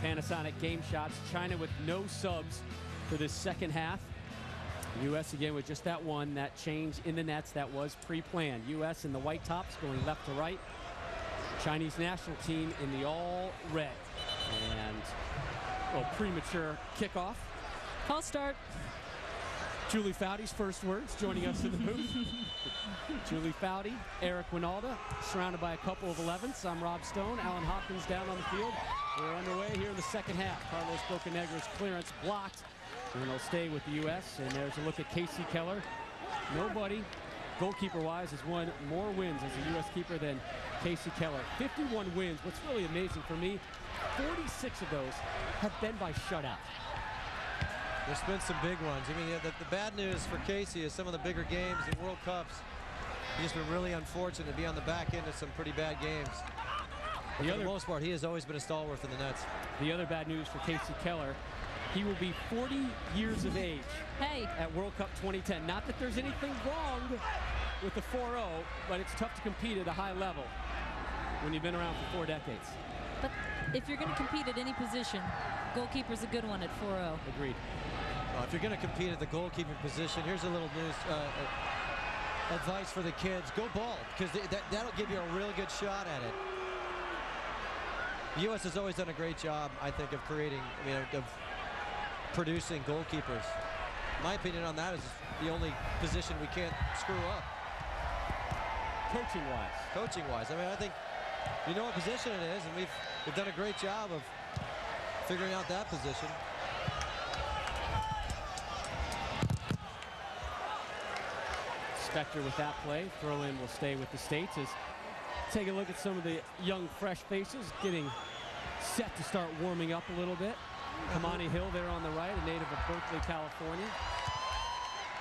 Panasonic game shots. China with no subs for this second half. U.S. again with just that one, that change in the nets that was pre-planned. U.S. in the white tops going left to right. Chinese national team in the all red. And a little premature kickoff. False start. Julie Foudy's first words joining us in the booth. Julie Foudy, Eric Winalda, surrounded by a couple of 11s. I'm Rob Stone. Alan Hopkins down on the field. We're underway here in the second half. Carlos Bocanegra's clearance blocked. And they'll stay with the U.S. And there's a look at Casey Keller. Nobody, goalkeeper-wise, has won more wins as a U.S. keeper than Casey Keller. 51 wins. What's really amazing for me, 46 of those have been by shutout. There's been some big ones. I mean, the bad news for Casey is some of the bigger games in World Cups. He's been really unfortunate to be on the back end of some pretty bad games. But for the most part, he has always been a stalwart in the nets. The other bad news for Casey Keller, he will be 40 years of age at World Cup 2010. Not that there's anything wrong with the 4-0, but it's tough to compete at a high level when you've been around for 4 decades. But if you're going to compete at any position, goalkeeper's a good one at 4-0. Agreed. If you're going to compete at the goalkeeping position, here's a little news advice for the kids. Go bald, because that'll give you a real good shot at it. The U.S. has always done a great job, I think, of creating, of producing goalkeepers. My opinion on that is the only position we can't screw up. Coaching-wise. Coaching-wise. I mean, I think you know what position it is, and we've done a great job of figuring out that position. Spector with that play. Throw-in will stay with the States. As take a look at some of the young, fresh faces getting set to start warming up a little bit. Kamani Hill there on the right, a native of Berkeley, California.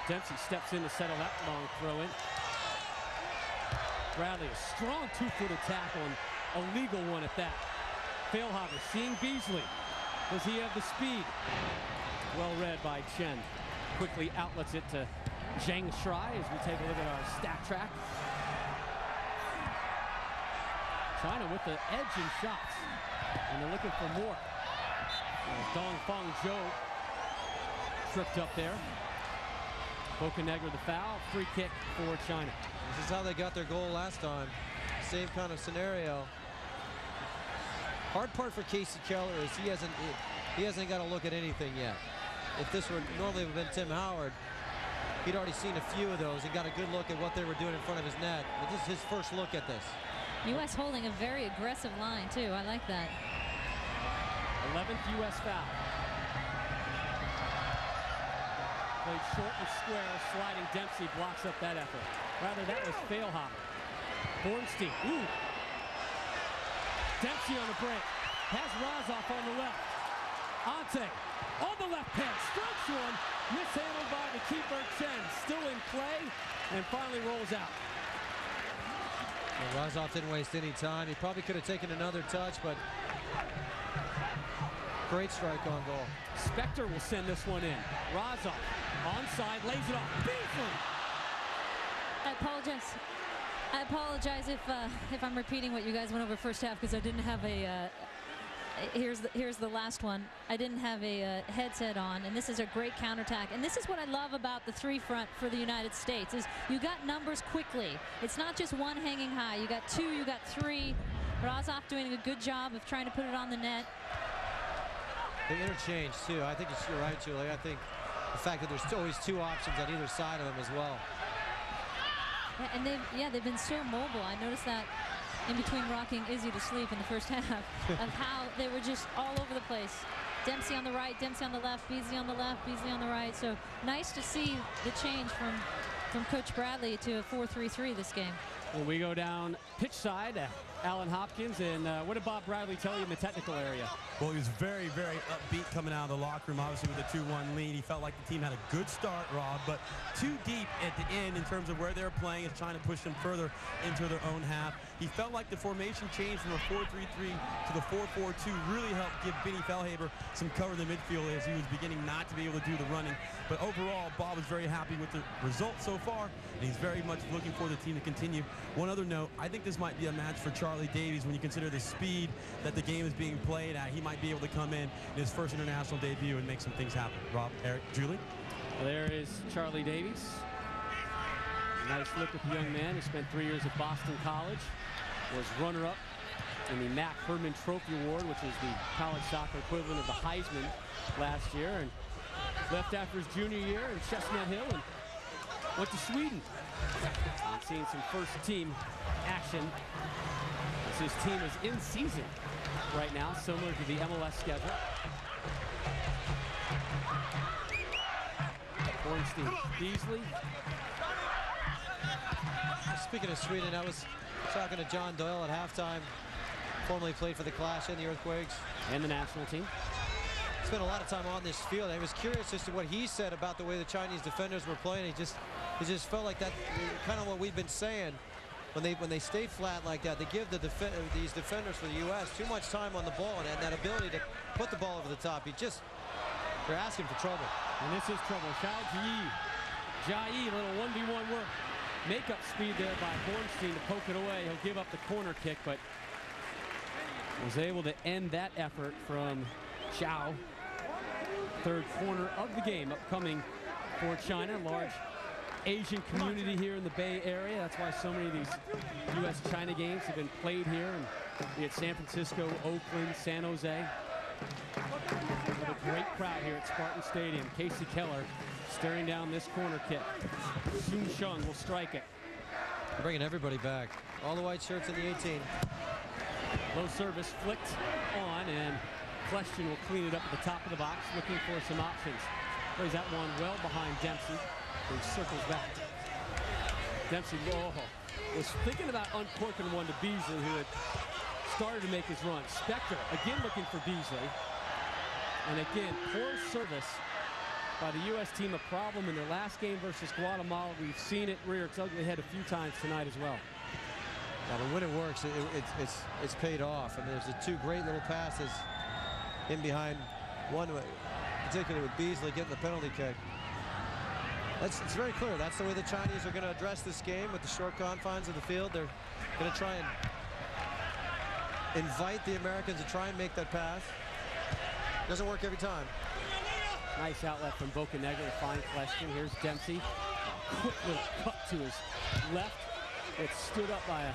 Dempsey steps in to settle that long throw-in. Bradley, a strong two-footed tackle, and a legal one at that. Failhaber seeing Beasley. Does he have the speed? Well read by Chen. Quickly outlets it to Zhang Shuai as we take a look at our stat track. China with the edge in shots, and they're looking for more. Dong Fong Zhou tripped up there. Bocanegra the foul, free kick for China. This is how they got their goal last time. Same kind of scenario. Hard part for Casey Keller is he hasn't got to look at anything yet. If this were normally have been Tim Howard, he'd already seen a few of those and got a good look at what they were doing in front of his net. But this is his first look at this. U.S. holding a very aggressive line, too. I like that. 11th U.S. foul. Played short and square. Sliding Dempsey blocks up that effort. Rather, that was Failhaber. Bornstein. Ooh. Dempsey on the break. Has Razov on the left. Ante on the left pad. Strikes one. Mishandled by the keeper, Chen. Still in play, and finally rolls out. Well, Razov didn't waste any time. He probably could have taken another touch, but great strike on goal. Spector will send this one in. Razov onside, lays it off. Beasley. I apologize if I'm repeating what you guys went over first half, because I didn't have a. Here's the last one. I didn't have a headset on, and this is a great counterattack. And this is what I love about the three front for the United States is you got numbers quickly. It's not just one hanging high. You got two, you got three. Razov doing a good job of trying to put it on the net. They interchange too. I think you're right, Julie. I think the fact that there's always two options on either side of them as well. Yeah, and they've been so mobile. I noticed that in between rocking Izzy to sleep in the first half of how they were just all over the place. Dempsey on the right, Dempsey on the left, Beasley on the left, Beasley on the right. So nice to see the change from Coach Bradley to a 4-3-3 this game. When we go down pitch side, Alan Hopkins, and what did Bob Bradley tell you in the technical area? Well, he was very, very upbeat coming out of the locker room, obviously with a 2-1 lead. He felt like the team had a good start, Rob, but too deep at the end in terms of where they're playing as China pushed them further into their own half. He felt like the formation change from a 4-3-3 to the 4-4-2 really helped give Benny Feilhaber some cover in the midfield as he was beginning not to be able to do the running. But overall, Bob was very happy with the result so far, and he's very much looking for the team to continue. One other note, I think this might be a match for Charlie Charlie Davies, when you consider the speed that the game is being played at, he might be able to come in his first international debut and make some things happen. Rob, Eric, Julie? Well, there is Charlie Davies. Nice look at the young man who spent 3 years at Boston College. Was runner-up in the Mac Herman Trophy Award, which is the college soccer equivalent of the Heisman last year, and left after his junior year in Chestnut Hill and went to Sweden. And seeing some first-team action as his team is in season right now, similar to the MLS schedule. Bornstein, Beasley. Speaking of Sweden, I was talking to John Doyle at halftime. Formerly played for the Clash and the Earthquakes. And the national team. Spent a lot of time on this field. I was curious as to what he said about the way the Chinese defenders were playing. He just felt like that, kind of what we've been saying. When they stay flat like that, they give these defenders for the U.S. too much time on the ball and that ability to put the ball over the top. They're asking for trouble. And this is trouble. Xiao Jai, little 1v1 work. Make-up speed there by Bornstein to poke it away. He'll give up the corner kick, but was able to end that effort from Xiao. Third corner of the game upcoming for China. Large Asian community here in the Bay Area. That's why so many of these U.S.-China games have been played here, and be it San Francisco, Oakland, San Jose. A great crowd here at Spartan Stadium. Casey Keller staring down this corner kick. Soon Shung will strike it. Bringing everybody back. All the white shirts in the 18. Low service flicked on, and Question will clean it up at the top of the box, looking for some options. Plays that one well behind Dempsey, who circles back. Dempsey was thinking about uncorking one to Beasley, who had started to make his run. Spector again looking for Beasley. And again, poor service by the U.S. team, a problem in their last game versus Guatemala. We've seen it rear its ugly head a few times tonight as well. Yeah, but when it works, it's paid off. And there's the two great little passes in behind, one particularly with Beasley getting the penalty kick. It's very clear. That's the way the Chinese are going to address this game with the short confines of the field. They're going to try and invite the Americans to try and make that pass. Doesn't work every time. Nice outlet from Bocanegra to find Question. Here's Dempsey. A quick little cut to his left. It's stood up by a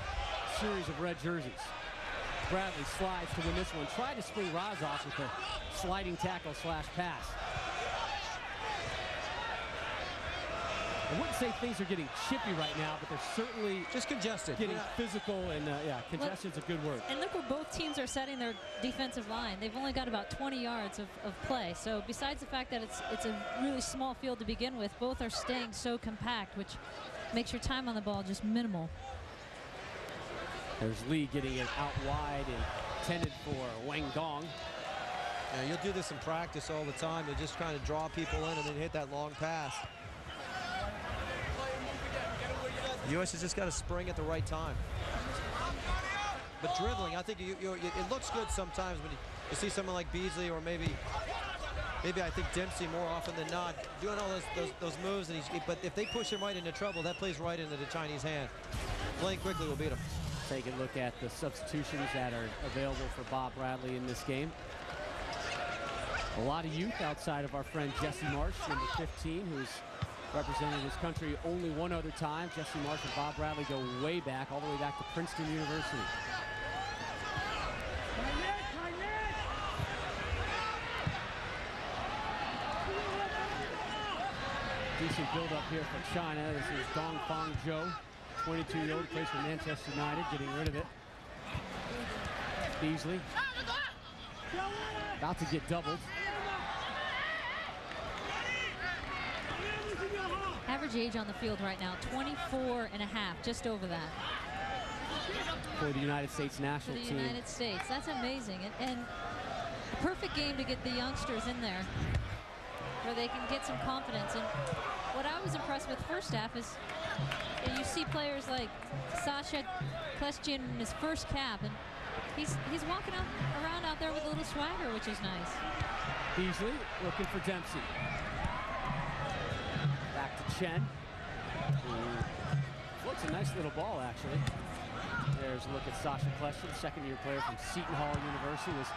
series of red jerseys. Bradley slides to win this one. Tried to spring Razov with a sliding tackle slash pass. I wouldn't say things are getting chippy right now, but they're certainly just congested. Getting physical, and yeah, congestion's a good word. And look where both teams are setting their defensive line. They've only got about 20 yards of play. So besides the fact that it's a really small field to begin with, both are staying so compact, which makes your time on the ball just minimal. There's Lee getting it out wide, intended for Wang Dong. Yeah, you'll do this in practice all the time. You'll just kind of draw people in and then hit that long pass. The U.S. has just got to spring at the right time. But dribbling, I think it looks good sometimes when you see someone like Beasley, or maybe I think Dempsey more often than not doing all those moves. But if they push him right into trouble, that plays right into the Chinese hand. Playing quickly will beat him. Take a look at the substitutions that are available for Bob Bradley in this game. A lot of youth outside of our friend Jesse Marsh, number 15, who's represented his country only one other time. Jesse Marsh and Bob Bradley go way back, all the way back to Princeton University. Decent build-up here for China. This is Dong Fang Zhou, 22-year-old, plays for Manchester United, getting rid of it. Beasley about to get doubled. Average age on the field right now, 24 and a half, just over that. For the United States national team. For the United States, that's amazing. And a perfect game to get the youngsters in there where they can get some confidence. And what I was impressed with first half is you see players like Sasha Klestjian in his first cap, and he's walking around out there with a little swagger, which is nice. Beasley looking for Dempsey. Back to Chen. Looks a nice little ball, actually. There's a look at Sasha Kleshin, second-year player from Seton Hall University, was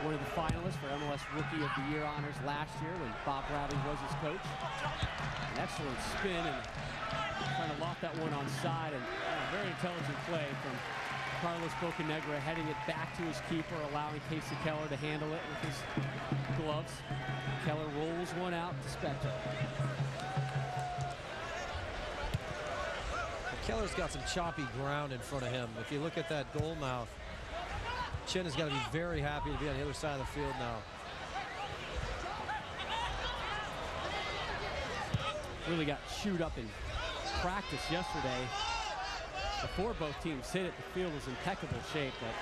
one of the finalists for MLS Rookie of the Year honors last year when Bob Bradley was his coach. An excellent spin and trying to loft that one on side, and very intelligent play from Carlos Bocanegra, heading it back to his keeper, allowing Casey Keller to handle it with his gloves. Keller rolls one out to Spector. Keller's got some choppy ground in front of him. If you look at that goal mouth, Chin has got to be very happy to be on the other side of the field now. Really got chewed up in practice yesterday. Before both teams hit it, the field was in impeccable shape, but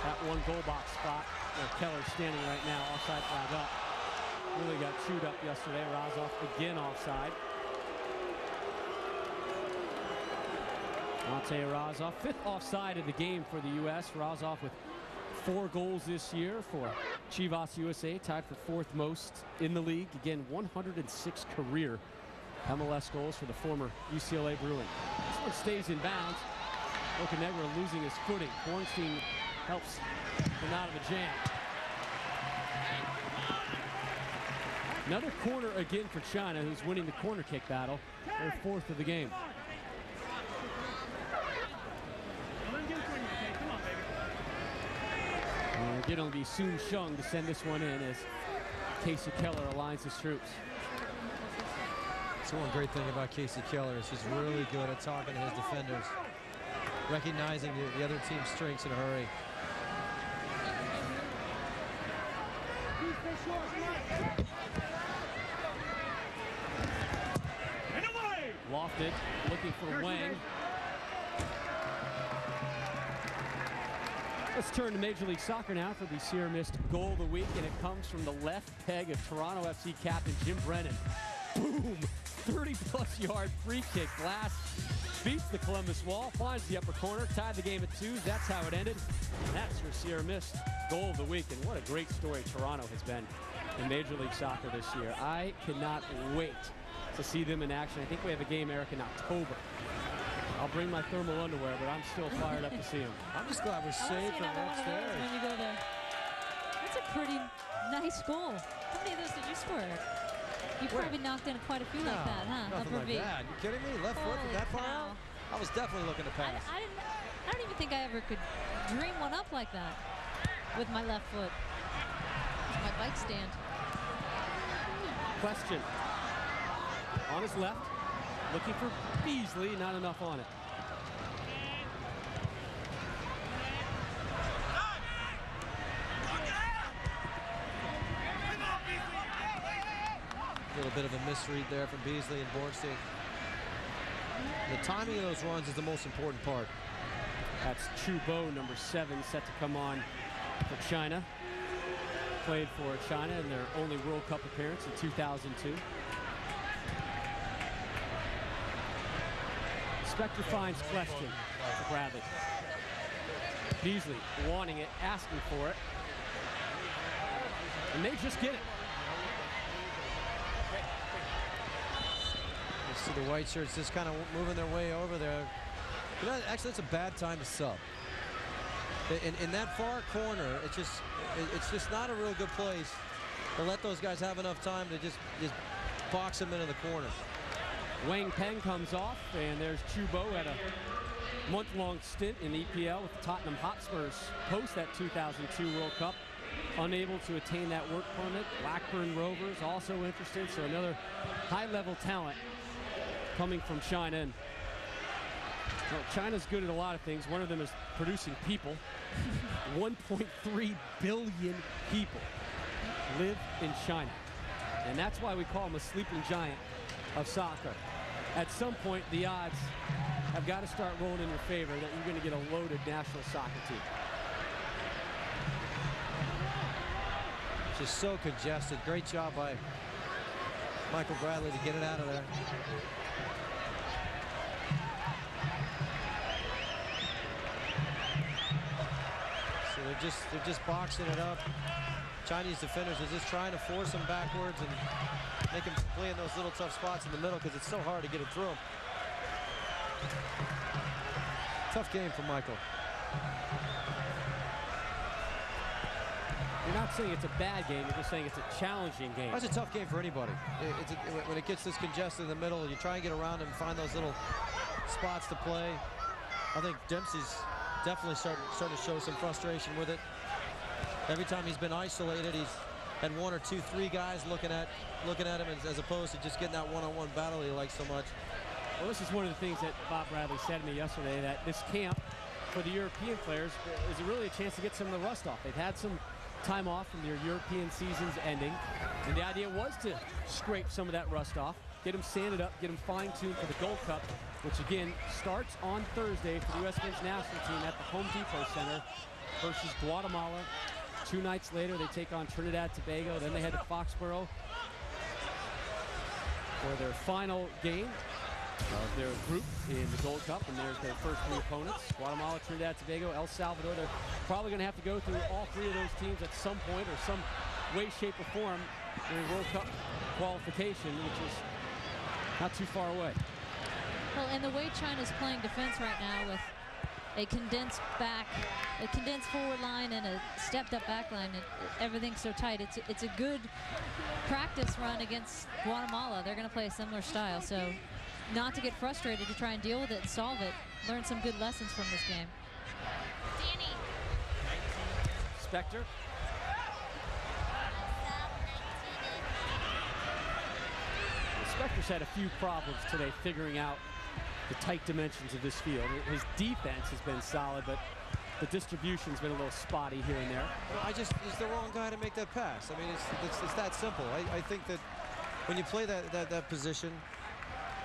that one goal box spot where Keller's standing right now, offside flag up, really got chewed up yesterday. Razov again offside. Matej Razov, 5th offside of the game for the U.S. Razov with 4 goals this year for Chivas USA, tied for 4th most in the league. Again, 106 career MLS goals for the former UCLA Bruin. This one stays in bounds. Bocanegra losing his footing. Bornstein helps him out of a jam. Another corner again for China, who's winning the corner kick battle. Their 4th of the game. And again, it'll be Soon Shung to send this one in as Casey Keller aligns his troops. That's one great thing about Casey Keller is he's really good at talking to his defenders, recognizing the other team's strengths in a hurry. Lofted, looking for Wang. Let's turn to Major League Soccer now for the Sierra Mist goal of the week, and it comes from the left peg of Toronto FC captain Jim Brennan. Boom! 30-plus yard free kick. Glass beats the Columbus wall, finds the upper corner, tied the game at 2. That's how it ended. And that's your Sierra Mist goal of the week, and what a great story Toronto has been in Major League Soccer this year. I cannot wait to see them in action. I think we have a game, Eric, in October. I'll bring my thermal underwear, but I'm still fired up to see them. I'm just glad we're safe from upstairs. When you go there. That's a pretty nice goal. How many of those did you score? You probably knocked in quite a few like that, huh? Nothing like that. You kidding me? Left foot from that far out? I was definitely looking to pass. I don't even think I ever could dream one up like that with my left foot. It's my bike stand. Question. On his left, looking for Beasley, not enough on it. A little bit of a misread there from Beasley and Bornstein. The timing of those runs is the most important part. That's Chu Bo, number 7, set to come on for China. Played for China in their only World Cup appearance in 2002. Spector finds question for Bradley. Beasley wanting it, asking for it. And they just get it. You see the white shirts just kind of moving their way over there. You know, actually, it's a bad time to sub. In that far corner, it's just not a real good place to let those guys have enough time to just box them into the corner. Wang Peng comes off, and there's Chu Bo at a month-long stint in EPL with the Tottenham Hotspurs post that 2002 World Cup. Unable to attain that work permit. Blackburn Rovers also interested, so another high-level talent coming from China. And well, China's good at a lot of things. One of them is producing people. 1.3 billion people live in China, and that's why we call them a sleeping giant of soccer. At some point, the odds have got to start rolling in your favor that you're going to get a loaded national soccer team. Just so congested. Great job by Michael Bradley to get it out of there. So they're just boxing it up. Chinese defenders are just trying to force them backwards and make them play in those little tough spots in the middle because it's so hard to get it through them. Tough game for Michael. You're not saying it's a bad game, you're just saying it's a challenging game. That's a tough game for anybody. When it gets this congested in the middle, you try and get around and find those little spots to play. I think Dempsey's definitely starting to show some frustration with it. Every time he's been isolated, he's had 1 or 2, 3 guys looking at him as opposed to just getting that one-on-one battle he likes so much. Well, this is one of the things that Bob Bradley said to me yesterday, that this camp for the European players is really a chance to get some of the rust off. They've had some time off from their European seasons ending, and the idea was to scrape some of that rust off, get them sanded up, get them fine-tuned for the Gold Cup, which again starts on Thursday for the U.S. men's national team at the Home Depot Center versus Guatemala. 2 nights later, they take on Trinidad Tobago. Then they head to Foxborough for their final game of their group in the Gold Cup, and there's their first 3 opponents: Guatemala, Trinidad Tobago, El Salvador. They're probably going to have to go through all 3 of those teams at some point or some way, shape, or form during World Cup qualification, which is not too far away. Well, and the way China's playing defense right now with a condensed forward line and a stepped-up back line, everything's so tight. It's a good practice run against Guatemala. They're going to play a similar style, so not to get frustrated, to try and deal with it and solve it. Learn some good lessons from this game. Danny. Spector. Spector's had a few problems today figuring out the tight dimensions of this field. His defense has been solid, but the distribution's been a little spotty here and there. Well, he's the wrong guy to make that pass. I mean, it's that simple. I think that when you play that position,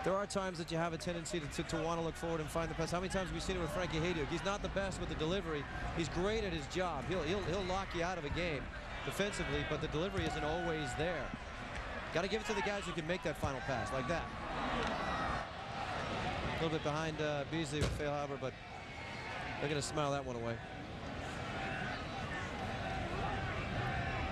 there are times that you have a tendency to want to look forward and find the pass. How many times have we seen it with Frankie Hayduke? He's not the best with the delivery. He's great at his job. He'll lock you out of a game defensively, but the delivery isn't always there. Got to give it to the guys who can make that final pass like that. A little bit behind Beasley with Feilhaber, but they're going to smile that one away.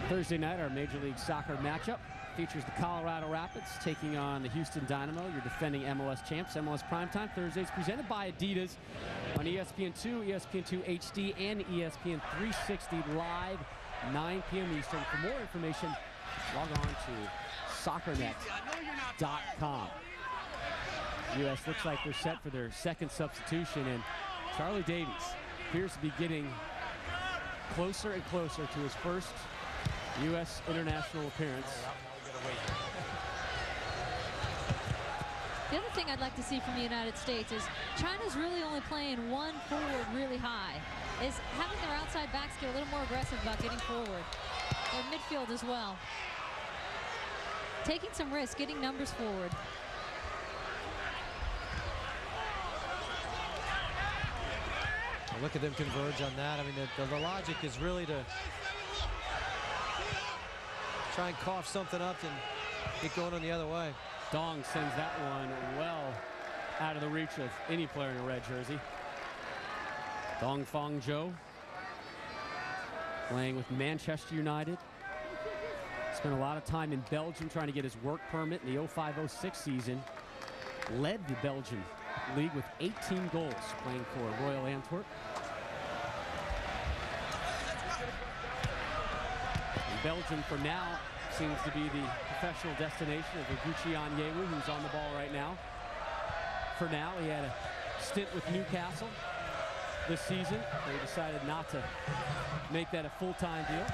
Thursday night, our Major League Soccer matchup features the Colorado Rapids taking on the Houston Dynamo, your defending MLS champs. MLS Primetime Thursdays presented by Adidas on ESPN2, ESPN2 HD, and ESPN 360 live, 9 p.m. Eastern. For more information, log on to soccernet.com. U.S. looks like they're set for their second substitution, and Charlie Davies appears to be getting closer and closer to his first U.S. international appearance. The other thing I'd like to see from the United States is China's really only playing one forward really high, is having their outside backs get a little more aggressive about getting forward. Their midfield as well. Taking some risks, getting numbers forward. Well, look at them converge on that. I mean, the logic is really to try and cough something up and get going on the other way. Dong sends that one well out of the reach of any player in a red jersey. Dong Fong Jo, playing with Manchester United. Spent a lot of time in Belgium trying to get his work permit in the 05-06 season. Led the Belgian league with 18 goals, playing for Royal Antwerp. And Belgium, for now, seems to be the professional destination of Iguchi Onyewu, who's on the ball right now. For now, he had a stint with Newcastle this season. They decided not to make that a full-time deal.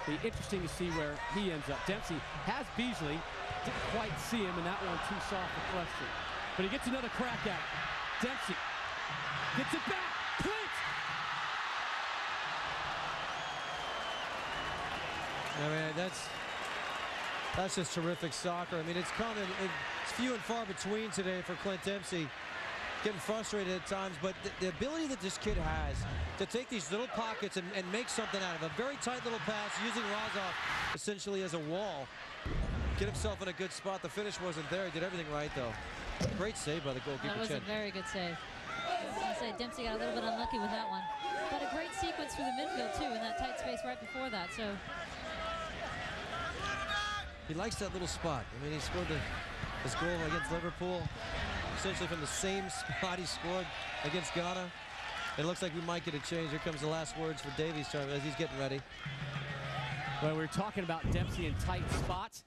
Be interesting to see where he ends up. Dempsey has Beasley. Didn't quite see him, and that one too soft for question. But he gets another crack at it. Dempsey gets it back. Clint! I mean, that's just terrific soccer. I mean, it's few and far between today for Clint Dempsey. Getting frustrated at times, but the ability that this kid has to take these little pockets and make something out of a very tight little pass, using Razov essentially as a wall, get himself in a good spot. The finish wasn't there. He did everything right, though. Great save by the goalkeeper. That was a very good save. I was going to say, Dempsey got a little bit unlucky with that one. But a great sequence through the midfield, too, in that tight space right before that. So he likes that little spot. I mean, he scored his goal against Liverpool. essentially from the same spot he scored against Ghana. It looks like we might get a change. Here comes the last words for Davies as he's getting ready. Well, we were talking about Dempsey in tight spots.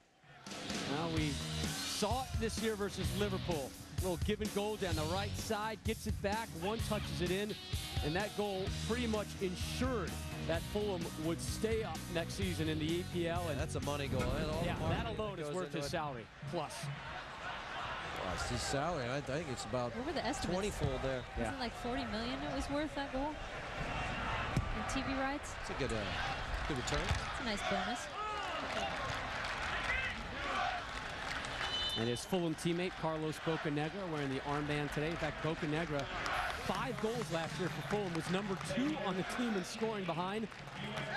Well, we saw it this year versus Liverpool. A little give and goal down the right side, gets it back, one touches it in, and that goal pretty much ensured that Fulham would stay up next season in the EPL. And that's a money goal. Yeah, that alone is worth his salary, plus. Well, it's his salary. I think it's about What were the estimates? 20-fold there. Isn't it like 40 million it was worth, that goal? In TV rights? It's a good return. It's a nice bonus. And his Fulham teammate, Carlos Bocanegra, wearing the armband today. In fact, Bocanegra, 5 goals last year for Fulham, was #2 on the team in scoring behind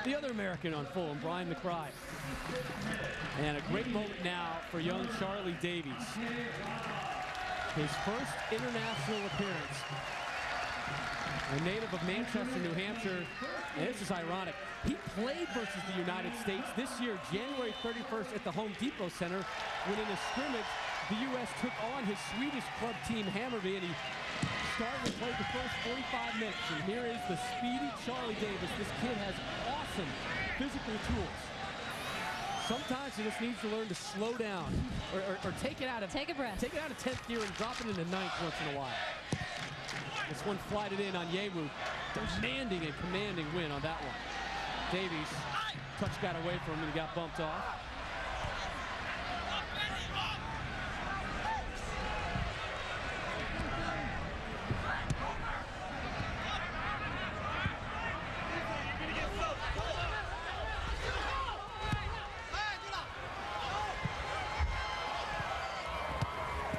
the other American on Fulham, Brian McBride. And a great moment now for young Charlie Davies. His first international appearance. A native of Manchester, New Hampshire. And this is ironic. He played versus the United States this year, January 31st at the Home Depot Center, when in a scrimmage, the U.S. took on his Swedish club team, Hammarby, and he started and played the first 45 minutes. And here is the speedy Charlie Davies. This kid has awesome physical tools. Sometimes he just needs to learn to slow down or take it out of Take a breath. Take it out of 10th gear and drop it into 9th once in a while. This one flighted in on Yewu. Demanding and commanding win on that one. Davies, touch got away from him and he got bumped off.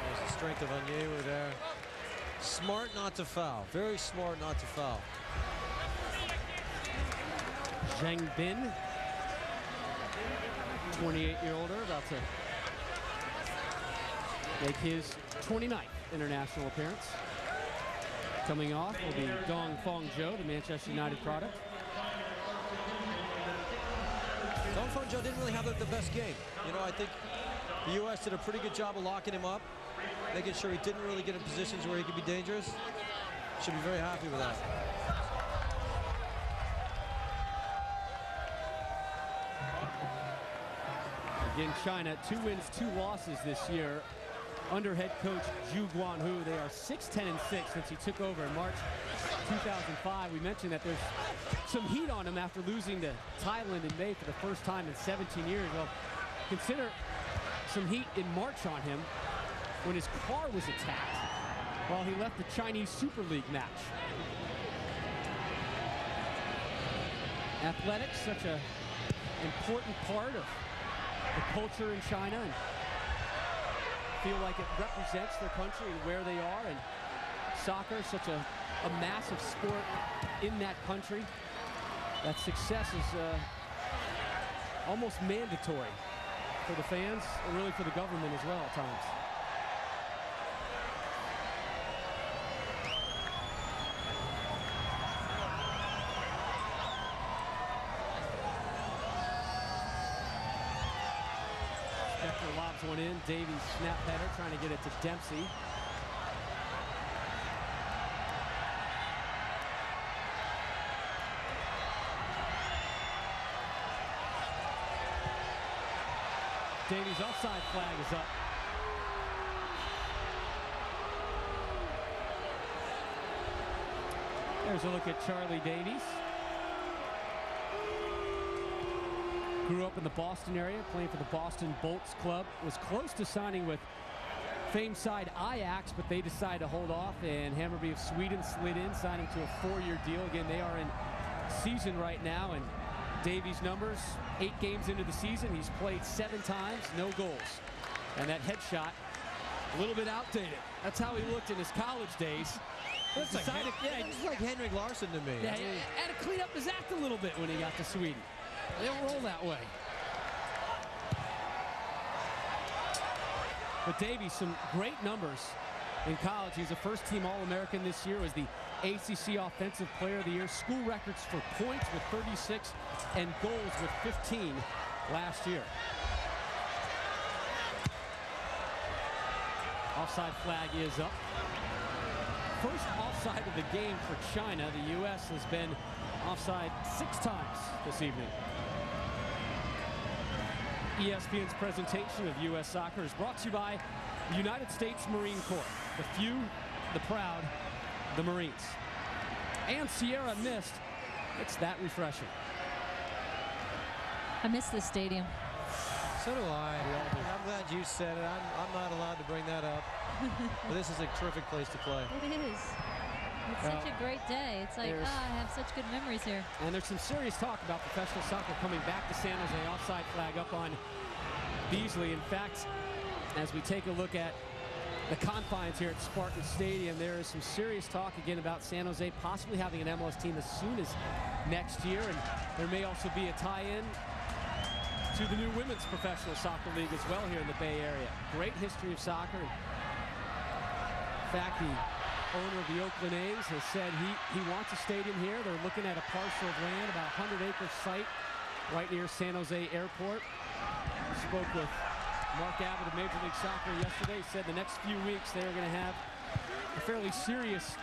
There's the strength of Onyewu there. Smart not to foul. Very smart not to foul. Zheng Bin, 28-year-older, about to make his 29th international appearance. Coming off will be Dong Fong Jo, the Manchester United product. Dong Fong Jo didn't really have the best game. You know, I think the U.S. did a pretty good job of locking him up, making sure he didn't really get in positions where he could be dangerous. Should be very happy with that. Again, China, 2 wins, 2 losses this year. Under head coach Zhu Guanhu, they are 6-10-6 since he took over in March 2005. We mentioned that there's some heat on him after losing to Thailand in May for the first time in 17 years. Well, consider some heat in March on him when his car was attacked while he left the Chinese Super League match. Athletics, such an important part of the culture in China, and feel like it represents their country and where they are. And soccer, such a massive sport in that country, that success is almost mandatory for the fans and really for the government as well at times. Spector lobs one in. Davies snap header, trying to get it to Dempsey. Davies' offside flag is up. There's a look at Charlie Davies. Grew up in the Boston area, playing for the Boston Bolts Club. Was close to signing with famed side Ajax, but they decided to hold off, and Hammarby of Sweden slid in, signed him to a 4-year deal. Again, they are in season right now, and Davies' numbers, 8 games into the season, he's played 7 times, no goals. And that headshot, a little bit outdated. That's how he looked in his college days. It's like Henrik Larsson to me. Yeah, he had to clean up his act a little bit when he got to Sweden. They don't roll that way. But Davies, some great numbers in college. He's a first-team All-American this year, was the ACC Offensive Player of the Year. School records for points with 36 and goals with 15 last year. Offside flag is up. First offside of the game for China. The U.S. has been offside 6 times this evening. ESPN's presentation of U.S. soccer is brought to you by the United States Marine Corps. The few, the proud, the Marines. And Sierra Mist. It's that refreshing. I miss this stadium. So do I. I'm glad you said it. I'm not allowed to bring that up. But this is a terrific place to play. It is. It's such a great day. It's like, I have such good memories here. And there's some serious talk about professional soccer coming back to San Jose. Offside flag up on Beasley. In fact, as we take a look at the confines here at Spartan Stadium, there is some serious talk again about San Jose possibly having an MLS team as soon as next year. And there may also be a tie-in to the new Women's Professional Soccer League as well here in the Bay Area. Great history of soccer. In fact, the owner of the Oakland A's has said he wants a stadium here. They're looking at a parcel of land, about a 100-acre site right near San Jose Airport. Spoke with Mark Abbott of Major League Soccer yesterday. He said the next few weeks they're going to have a fairly serious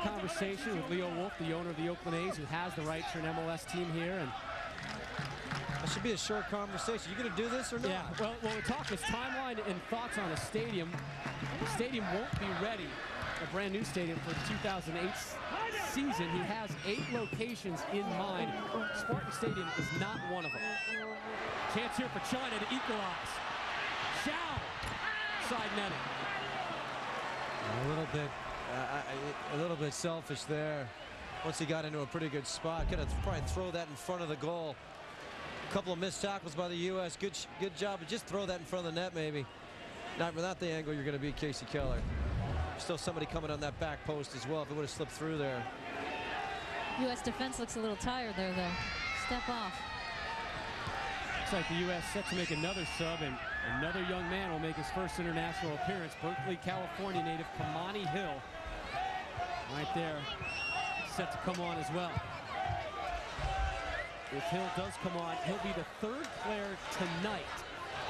conversation with Leo Wolf, the owner of the Oakland A's, who has the rights for an MLS team here. And that should be a short conversation. You going to do this or not? Yeah, well, we're talking timeline and thoughts on a stadium. The stadium won't be ready, a brand new stadium, for the 2008 season. He has 8 locations in mind. Spartan Stadium is not one of them. Chance here for China to equalize. Xiao, side netting. A little bit selfish there. Once he got into a pretty good spot, could have probably throw that in front of the goal. A couple of missed tackles by the U.S. Good job, but just throw that in front of the net maybe. Not without the angle, you're going to beat Casey Keller. Still somebody coming on that back post as well if it would have slipped through there. U.S. defense looks a little tired there, though. Step off. Looks like the U.S. set to make another sub, and another young man will make his first international appearance. Berkeley, California native Kamani Hill. Right there, set to come on as well. If Hill does come on, he'll be the 3rd player tonight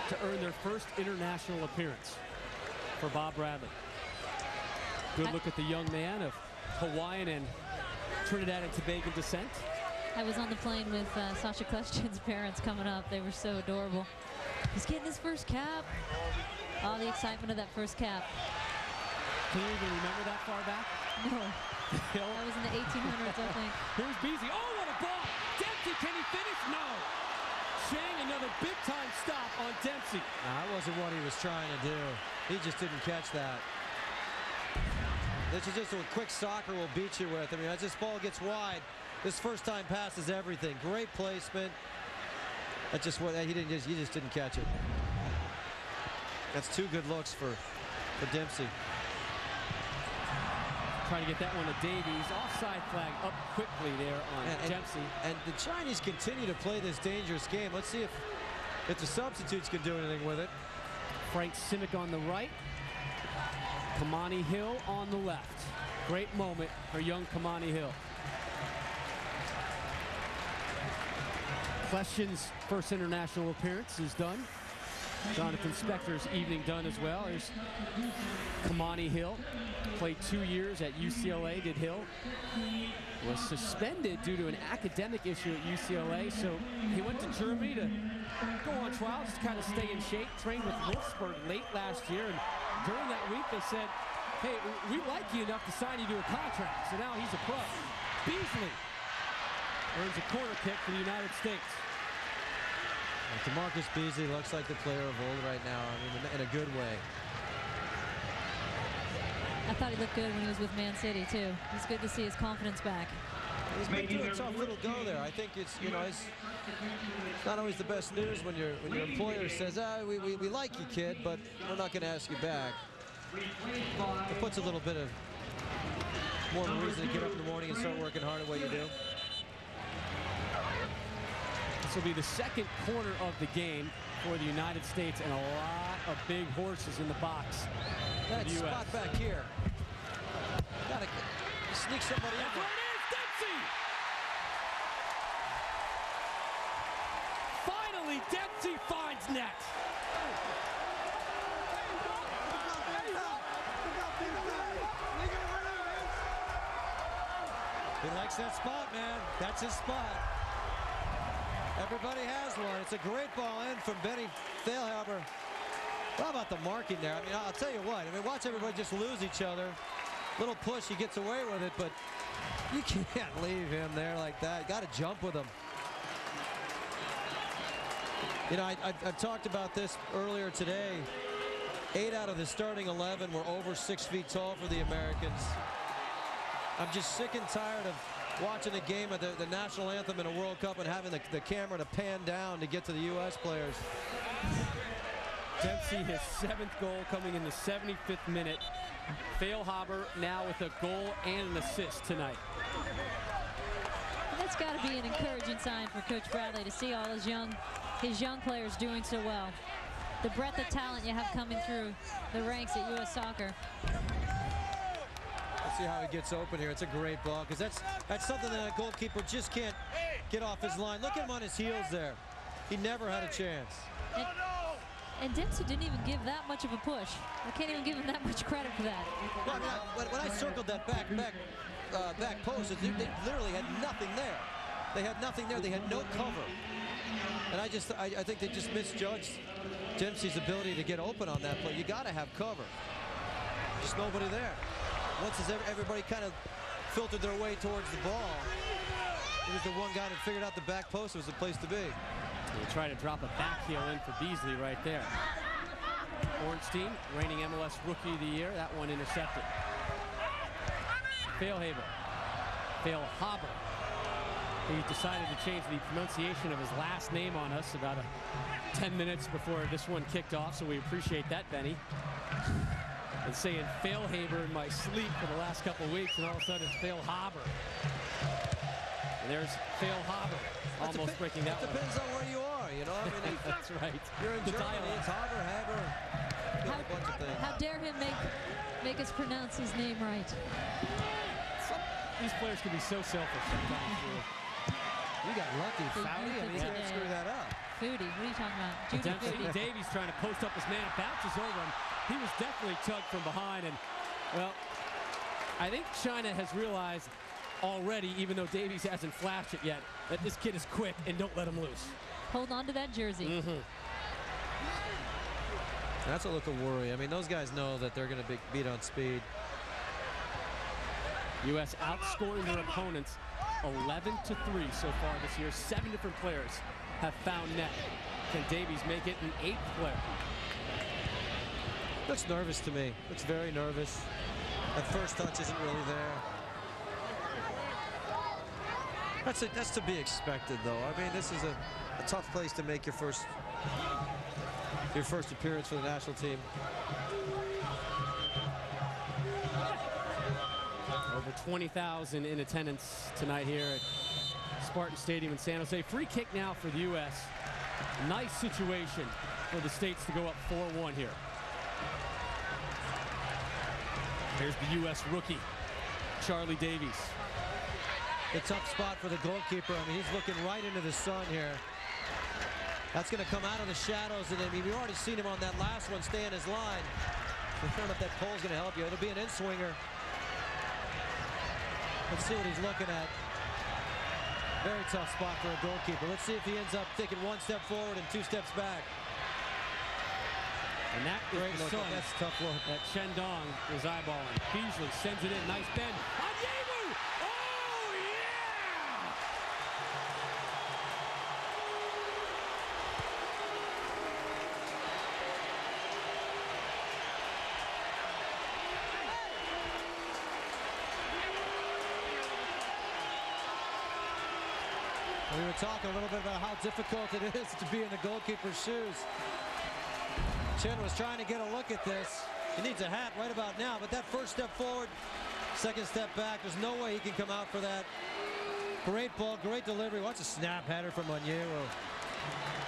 to earn their first international appearance for Bob Bradley. Good look at the young man of Hawaiian and Trinidad and Tobago descent. I was on the plane with Sasha Kleshchen's parents coming up. They were so adorable. He's getting his first cap. Oh, the excitement of that first cap. Can you even remember that far back? No. That was in the 1800s, I think. Here's Beasley. Oh, what a ball! Dempsey, can he finish? No. Chang, another big-time stop on Dempsey. That wasn't what he was trying to do. He just didn't catch that. This is just what quick soccer will beat you with. I mean, as this ball gets wide, this first-time pass is everything. Great placement. That's just what he just didn't catch it. That's 2 good looks for Dempsey. Trying to get that one to Davies. Offside flag up quickly there on Dempsey. And the Chinese continue to play this dangerous game. Let's see if the substitutes can do anything with it. Frank Simic on the right. Kamani Hill on the left. Great moment for young Kamani Hill. Question's first international appearance is done. Jonathan Spector's evening done as well. There's Kamani Hill. Played 2 years at UCLA, did Hill. Was suspended due to an academic issue at UCLA, so he went to Germany to go on trial, just kind of stay in shape. Trained with Wolfsburg late last year, and during that week they said, hey, we like you enough to sign you to a contract, so now he's a pro. Beasley earns a corner kick for the United States. DeMarcus Beasley looks like the player of old right now, I mean, in a good way. I thought he looked good when he was with Man City, too. It's good to see his confidence back. He's been through a tough little go there. I think it's, you know, it's not always the best news when your employer says, we like you, kid, but we're not going to ask you back. It puts a little bit of more of a reason to get up in the morning and start working hard at what you do. This will be the 2nd quarter of the game for the United States, and a lot of big horses in the box. That spot back here. Gotta sneak somebody in. That's where it is, Dempsey! Finally, Dempsey finds net. He likes that spot, man. That's his spot. Everybody has one. It's a great ball in from Benny Feilhaber. How about the marking there? I mean, I'll tell you what. I mean, watch everybody just lose each other. Little push, he gets away with it, but you can't leave him there like that. Got to jump with him. You know, I've talked about this earlier today. 8 out of the starting 11 were over 6 feet tall for the Americans. I'm just sick and tired of watching a game of the national anthem in a World Cup and having the camera to pan down to get to the U.S. players. Dempsey, his 7th goal coming in the 75th minute. Feilhaber now with a goal and an assist tonight. That's got to be an encouraging sign for Coach Bradley to see all his young players doing so well. The breadth of talent you have coming through the ranks at U.S. Soccer. Let's see how he gets open here. It's a great ball because that's something that a goalkeeper just can't get off his line. Look at him on his heels there. He never had a chance. And Dempsey didn't even give that much of a push. I can't even give him that much credit for that. Well, I mean, when I circled that back post, they literally had nothing there. They had nothing there. They had no cover. And I think they just misjudged Dempsey's ability to get open on that play. You got to have cover. Just nobody there. Once everybody kind of filtered their way towards the ball, it was the one guy that figured out the back post was the place to be. They try to drop a back heel in for Beasley right there. Ornstein, reigning MLS Rookie of the Year. That one intercepted. Feilhaber. He decided to change the pronunciation of his last name on us about 10 minutes before this one kicked off, so we appreciate that, Benny. And saying Feilhaber in my sleep for the last couple of weeks, and all of a sudden it's Feilhaber. And there's Feilhaber almost breaking that one. Depends on where you are, you know. I mean, that's right. You're in Germany, it's Haber. A bunch of things. How dare him make us pronounce his name right? These players can be so selfish sometimes. You got lucky, Foudy. I mean, you can't screw that up. Foodie, what are you talking about? Judy Foodie. Davies trying to post up his man, bounces over him. He was definitely tugged from behind, and well, I think China has realized already, even though Davies hasn't flashed it yet, that this kid is quick and don't let him loose. Hold on to that jersey. That's a little worry. I mean, those guys know that they're going to be beat on speed. U.S. outscoring their opponents 11-3 so far this year. 7 different players have found net. Can Davies make it an 8th player? Looks nervous to me. Looks very nervous. That first touch isn't really there. That's to be expected, though. I mean, this is a tough place to make your first appearance for the national team. Over 20,000 in attendance tonight here at Spartan Stadium in San Jose. Free kick now for the U.S. Nice situation for the States to go up 4-1 here. Here's the U.S. rookie, Charlie Davies. A tough spot for the goalkeeper. I mean, he's looking right into the sun here. That's going to come out of the shadows. And I mean, we've already seen him on that last one stay in his line. I don't know if that pole's going to help you. It'll be an in-swinger. Let's see what he's looking at. Very tough spot for a goalkeeper. Let's see if he ends up taking 1 step forward and 2 steps back. And that is the sun. That's a tough look. That Shendong is eyeballing. Beasley sends it in. Nice bend. Onyewu! Oh, yeah! We were talking a little bit about how difficult it is to be in the goalkeeper's shoes. Chen was trying to get a look at this. He needs a hat right about now, but that first step forward, second step back, there's no way he can come out for that. Great ball, great delivery. Watch a snap header from Onyewu.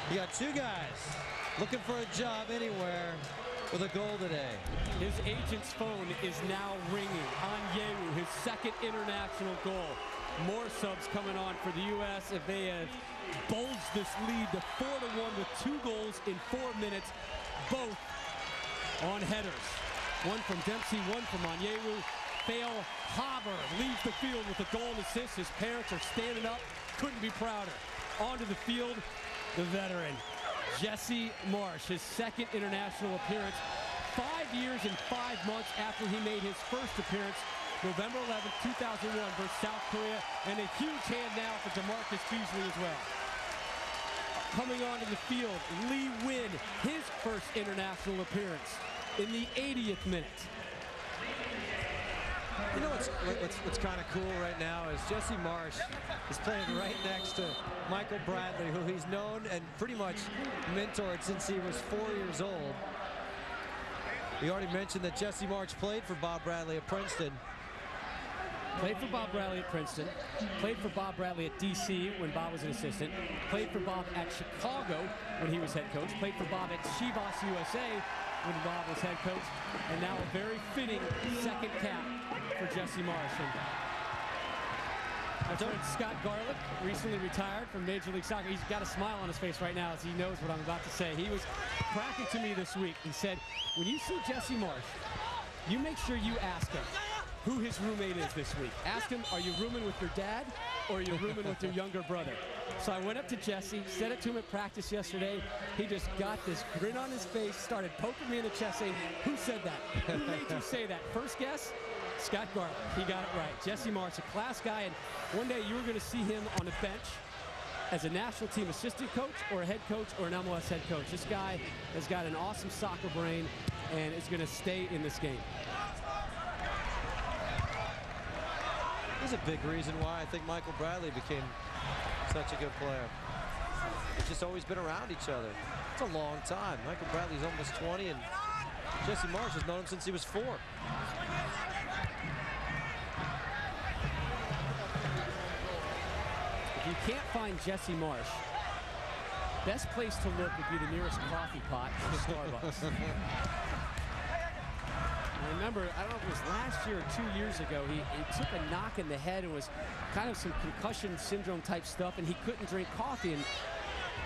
You got 2 guys looking for a job anywhere with a goal today. His agent's phone is now ringing. Onyewu, his 2nd international goal. More subs coming on for the U.S. if they have bulged this lead to 4-1 with 2 goals in 4 minutes, both on headers. One from Dempsey, one from Onyewu. Fail Haber leaves the field with a goal and assist. His parents are standing up. Couldn't be prouder. Onto the field, the veteran, Jesse Marsch, his second international appearance. 5 years and 5 months after he made his first appearance, November 11th, 2001 versus South Korea. And a huge hand now for DeMarcus Beasley as well. Coming onto the field, Lee Win, his first international appearance in the 80th minute. You know what's kind of cool right now is Jesse Marsch is playing right next to Michael Bradley, who he's known and pretty much mentored since he was 4 years old. We already mentioned that Jesse Marsch played for Bob Bradley at Princeton. Played for Bob Bradley at Princeton. Played for Bob Bradley at DC when Bob was an assistant. Played for Bob at Chicago when he was head coach. Played for Bob at Chivas USA when Bob was head coach. And now a very fitting second cap for Jesse Marsch. My friend Scott Garlick recently retired from Major League Soccer. He's got a smile on his face right now as he knows what I'm about to say. He was cracking to me this week. He said, when you see Jesse Marsch, you make sure you ask him who his roommate is this week. Ask him, are you rooming with your dad or are you rooming with your younger brother? So I went up to Jesse, said it to him at practice yesterday. He just got this grin on his face, started poking me in the chest saying, who said that? Who made you say that? First guess? Scott Garlick. He got it right. Jesse Marsch, a class guy, and one day you were going to see him on the bench as a national team assistant coach or a head coach or an MLS head coach. This guy has got an awesome soccer brain and is going to stay in this game. There's a big reason why I think Michael Bradley became such a good player. They've just always been around each other. It's a long time. Michael Bradley's almost 20, and Jesse Marsch has known him since he was 4. If you can't find Jesse Marsch, best place to look would be the nearest coffee pot or Starbucks. I remember, I don't know if it was last year or 2 years ago, he took a knock in the head and was kind of some concussion syndrome type stuff, and he couldn't drink coffee. And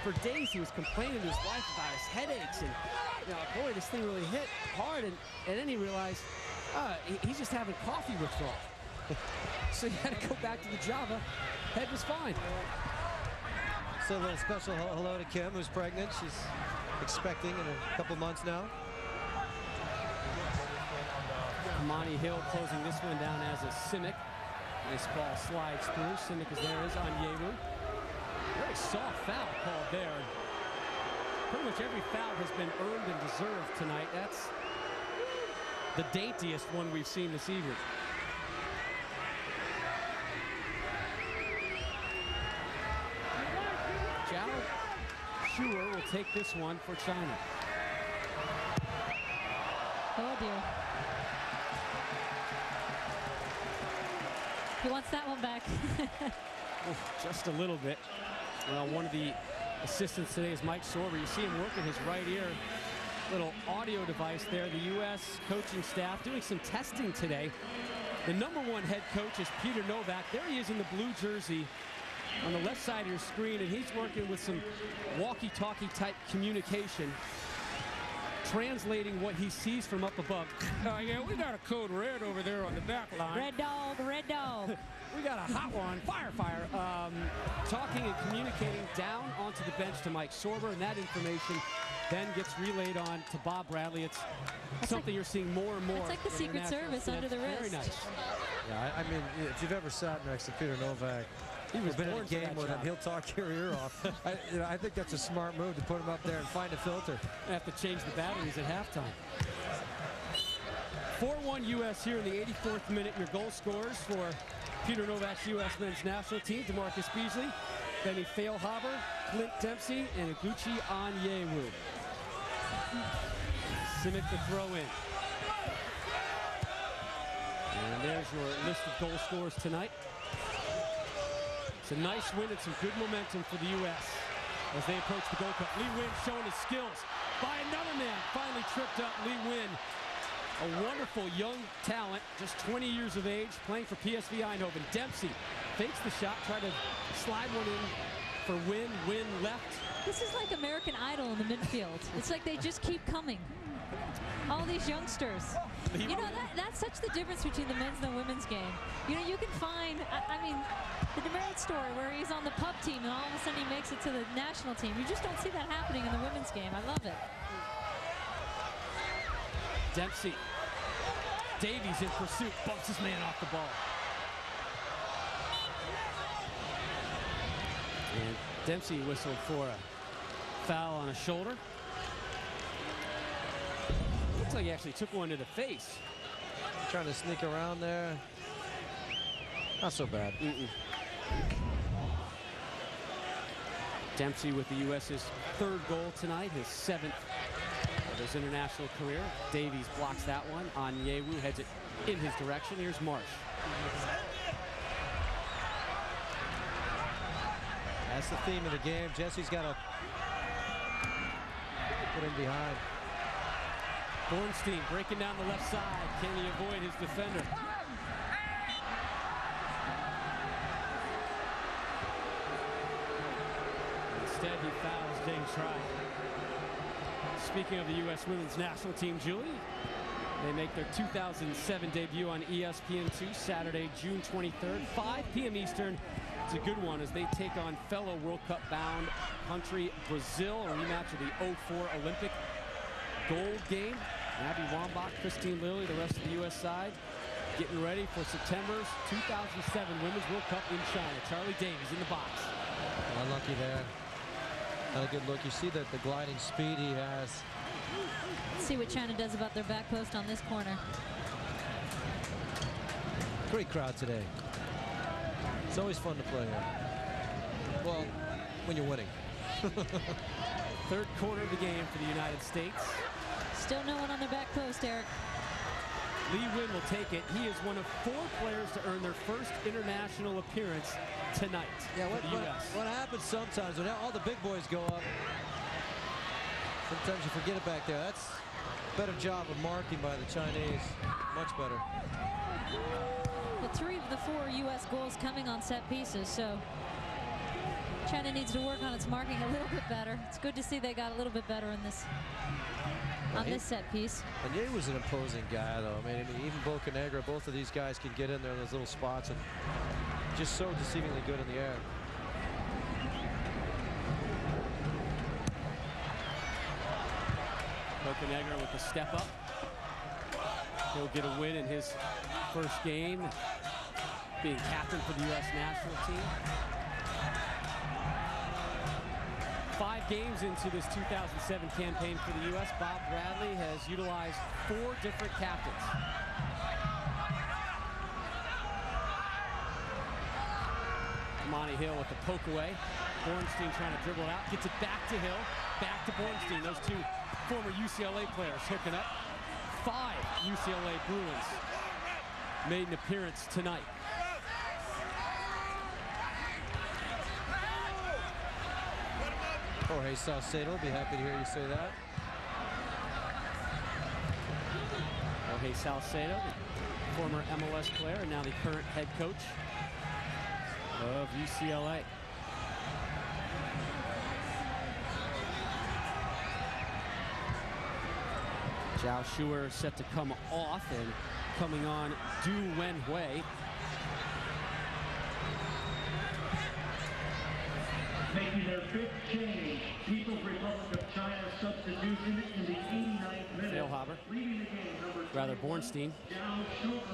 for days he was complaining to his wife about his headaches, and boy, this thing really hit hard. And then he realized he's just having coffee withdrawal. So he had to go back to the Java. Head was fine. So a little special hello to Kim, who's pregnant. She's expecting in a couple months now. Monty Hill closing this one down as a Simic. This ball slides through. Simic is there, is Onyewu. Very soft foul called there. Pretty much every foul has been earned and deserved tonight. That's the daintiest one we've seen this evening. Zhao Shuer will take this one for China. Oh dear. He wants that one back. Just a little bit. Well, one of the assistants today is Mike Sorber. You see him working his right ear. Little audio device there. The U.S. coaching staff doing some testing today. The #1 head coach is Peter Novak. There he is in the blue jersey on the left side of your screen, and he's working with some walkie-talkie type communication, translating what he sees from up above. Yeah, we got a code red over there on the back line. Red dog, red dog. We got a hot one, fire. Talking and communicating down onto the bench to Mike Sorber, and that information then gets relayed on to Bob Bradley. It's something you're seeing more and more. It's like the Secret Service under the wrist. Very nice. Yeah, I mean, if you've ever sat next to Peter Novak, He was been in a born for game that with him, job. he'll talk your ear off. I think that's a smart move to put him up there and find a filter. Have to change the batteries at halftime. 4-1 U.S. here in the 84th minute. Your goal scorers for Peter Novak's U.S. men's national team: DeMarcus Beasley, Benny Failhaber, Clint Dempsey, and Gucci Onyewu. Simic to throw in. And there's your list of goal scorers tonight. It's a nice win and some good momentum for the U.S. as they approach the Gold Cup. Lee Win showing his skills by another man. Finally tripped up. Lee Win, a wonderful young talent, just 20 years of age, playing for PSV Eindhoven. Dempsey fakes the shot, tried to slide one in for Wynn. Wynn left. This is like American Idol in the midfield. It's like they just keep coming. All these youngsters. You know, that's such the difference between the men's and the women's game. You know, you can find, I mean, the demerit story where he's on the pup team and all of a sudden he makes it to the national team. You just don't see that happening in the women's game. I love it. Dempsey. Davies in pursuit, bumps his man off the ball. And Dempsey whistled for a foul on a shoulder. Looks like he actually took one to the face. Trying to sneak around there. Not so bad. Dempsey with the U.S.'s 3rd goal tonight, his 7th of his international career. Davies blocks that one. Onyewu heads it in his direction. Here's Marsh. That's the theme of the game. Jesse's got to put him behind. Bornstein breaking down the left side. Can he avoid his defender? Instead, he fouls Deng Tri. Speaking of the U.S. women's national team, Julie, they make their 2007 debut on ESPN2 Saturday, June 23rd, 5 p.m. Eastern. It's a good one as they take on fellow World Cup bound country Brazil, a rematch of the 04 Olympic gold game. Abby Wambach, Christine Lilly, the rest of the U.S. side getting ready for September's 2007 Women's World Cup in China. Charlie Davies in the box. Unlucky there. Not a good look. You see that the gliding speed he has. Let's see what China does about their back post on this corner. Great crowd today. It's always fun to play here. Well, when you're winning. 3rd quarter of the game for the United States. Still no one on their back post, Eric. Lee Wynn will take it. He is one of 4 players to earn their first international appearance tonight for the U.S. What happens sometimes when all the big boys go up, sometimes you forget it back there. That's a better job of marking by the Chinese. Much better. Well, 3 of the 4 U.S. goals coming on set pieces, so China needs to work on its marking a little bit better. It's good to see they got a little bit better in this on this set piece. And he was an imposing guy, though. I mean, even Bocanegra, both of these guys can get in there in those little spots and just so deceivingly good in the air. Bocanegra with a step up. He'll get a win in his first game, being captain for the U.S. national team. 5 games into this 2007 campaign for the U.S., Bob Bradley has utilized 4 different captains. Monty Hill with the poke away. Bornstein trying to dribble it out, gets it back to Hill, back to Bornstein. Those 2 former UCLA players hooking up. 5 UCLA Bruins made an appearance tonight. Jorge Salcedo will be happy to hear you say that. Jorge Salcedo, the former MLS player and now the current head coach of UCLA. Zhao Shuer set to come off, and coming on Du Wenhui. Making their 5th change, People's Republic of China substitution in the 89th minute. Feilhaber, Leading the game, rather Bornstein.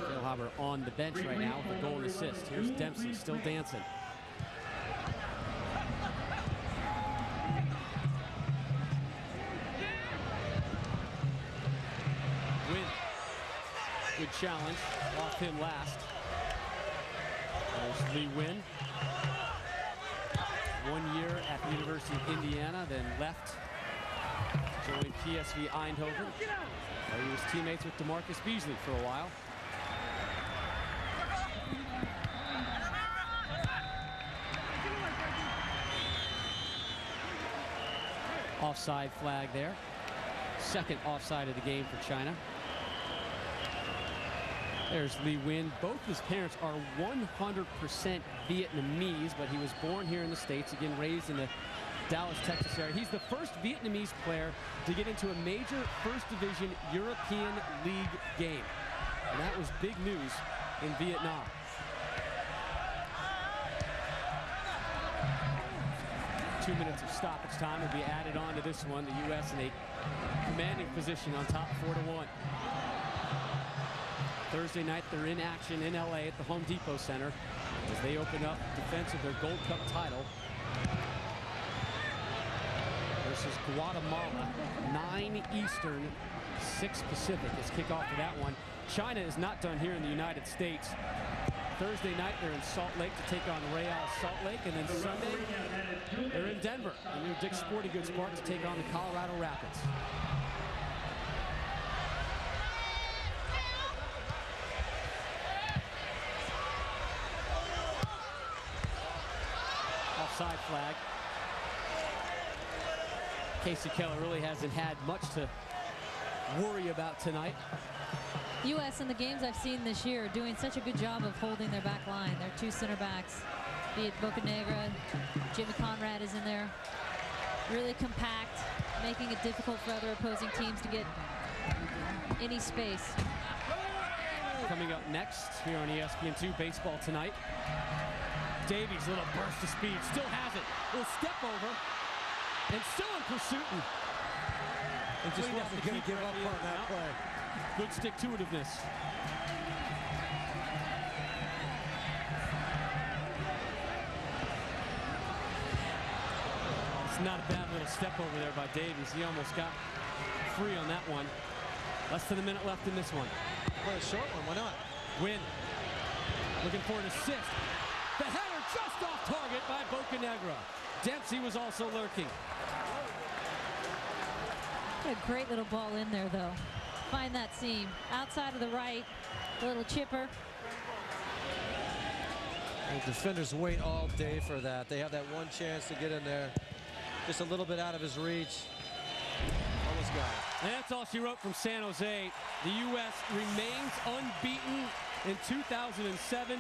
Feilhaber on the bench right now with a goal and assist. Here's Dempsey still dancing. Win. Good challenge off him last. There's Lee Wynn. 1 year at the University of Indiana, then left, joined PSV Eindhoven. He was teammates with DeMarcus Beasley for a while. Offside flag there. 2nd offside of the game for China. There's Lee Nguyen. Both his parents are 100% Vietnamese, but he was born here in the States, again raised in the Dallas, Texas area. He's the first Vietnamese player to get into a major First Division European League game. And that was big news in Vietnam. Two minutes of stoppage time will be added on to this one. The U.S. in a commanding position on top 4-1. Thursday night, they're in action in L.A. at the Home Depot Center as they open up defense of their Gold Cup title versus Guatemala. 9 Eastern, 6 Pacific is kickoff for that one. China is not done here in the United States. Thursday night, they're in Salt Lake to take on Real Salt Lake, and then Sunday, they're in Denver, the new Dick's Sporting Goods Park, to take on the Colorado Rapids. Offside flag. Casey Keller really hasn't had much to worry about tonight. U.S. in the games I've seen this year are doing such a good job of holding their back line. Their 2 center backs, be it Bocanegra, Jimmy Conrad is in there. Really compact, making it difficult for other opposing teams to get any space. Coming up next here on ESPN2 Baseball Tonight. Davies, little burst of speed, still has it. Little step over, and still in pursuit. He just wasn't going to give up on that play. Good stick-to-itiveness. It's not a bad little step over there by Davies. He almost got free on that one. Less than a minute left in this one. Play a short one, why not? Nguyen looking for an assist. The header just off target by Bocanegra. Dempsey was also lurking. A great little ball in there, though. Find that seam. Outside of the right, a little chipper. The defenders wait all day for that. They have that one chance to get in there. Just a little bit out of his reach. Almost got it. And that's all she wrote from San Jose. The U.S. remains unbeaten in 2007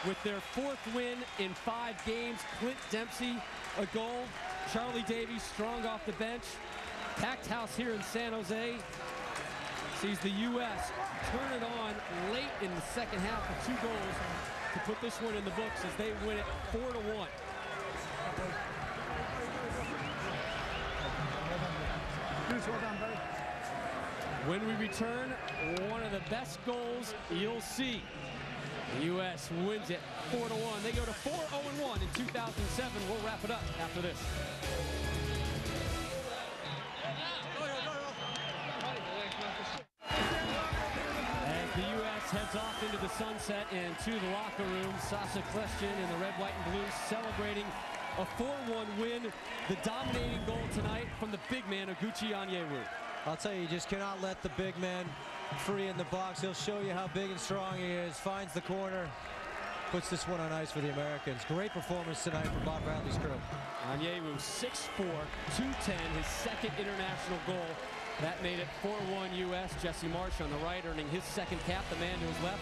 with their 4th win in 5 games. Clint Dempsey, a goal. Charlie Davies strong off the bench. Packed house here in San Jose. Sees the U.S. turn it on late in the second half with 2 goals to put this one in the books as they win it 4-1. When we return, one of the best goals you'll see. The U.S. wins it 4-1. They go to 4-0-1 in 2007. We'll wrap it up after this. As the U.S. heads off into the sunset and to the locker room, Sasha Kljestan in the red, white, and blue celebrating a 4-1 win. The dominating goal tonight from the big man, Oguchi Onyewu. I'll tell you just cannot let the big man free in the box. He'll show you how big and strong he is. Finds the corner, puts this one on ice for the Americans. Great performance tonight from Bob Bradley's crew. Onyewu, 6'4", 210, his 2nd international goal. That made it 4-1 U.S. Jesse Marsh on the right, earning his 2nd cap. The man to his left,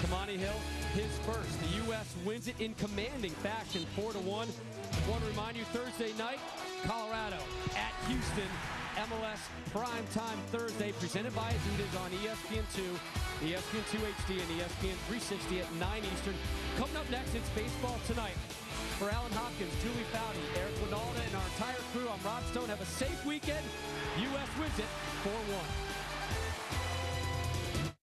Kamani Hill, his first. The U.S. wins it in commanding fashion, 4-1. Want to remind you, Thursday night, Colorado at Houston. MLS Primetime Thursday, presented by Adidas on ESPN2, ESPN2 HD, and ESPN 360 at 9 Eastern. Coming up next, it's Baseball Tonight. For Alan Hopkins, Julie Foudy, Eric Winalda, and our entire crew, I'm Rob Stone. Have a safe weekend. U.S. wins it 4-1.